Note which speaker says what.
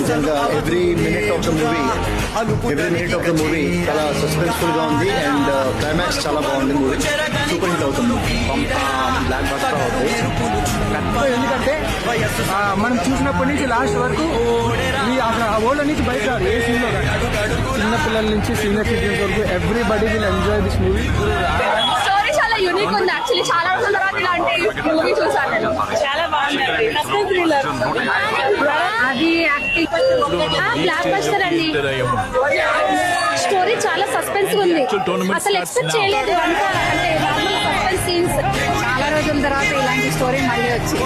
Speaker 1: నిజంగా every minute of the movie చాలా suspenseful గా ఉంది అండ్ క్లైమాక్స్ చాలా బాగుంది. మూవీ సూపర్ హిట్ అవుతుంది. బ్లాక్ బస్టర్ అవుతుంది.
Speaker 2: ఎందుకంటే మనం చూసినప్పటి నుంచి లాస్ట్ వరకు ఓల్డ్ నుంచి బయట రాదు. ఏ సీన్ లో చిన్న పిల్లల నుంచి సీనియర్ సిటిజన్స్ వరకు everybody will enjoy this movie.
Speaker 3: Story చాలా యూనిక్ ఉంది. యాక్చువల్లీ చాలా రోజుల తర్వాత ఇలాంటి మూవీ చూసాను నేను. చాలా బాగుంది. అది బ్లాక్ బస్టర్ అండి. స్టోరీ చాలా సస్పెన్స్ ఉంది. అసలు ఎక్స్పెక్ట్ చేయలేదు అంతా. అంటే సస్పెన్స్ సీన్స్ చాలా రోజుల తర్వాత ఇలాంటి స్టోరీ మళ్ళీ వచ్చింది.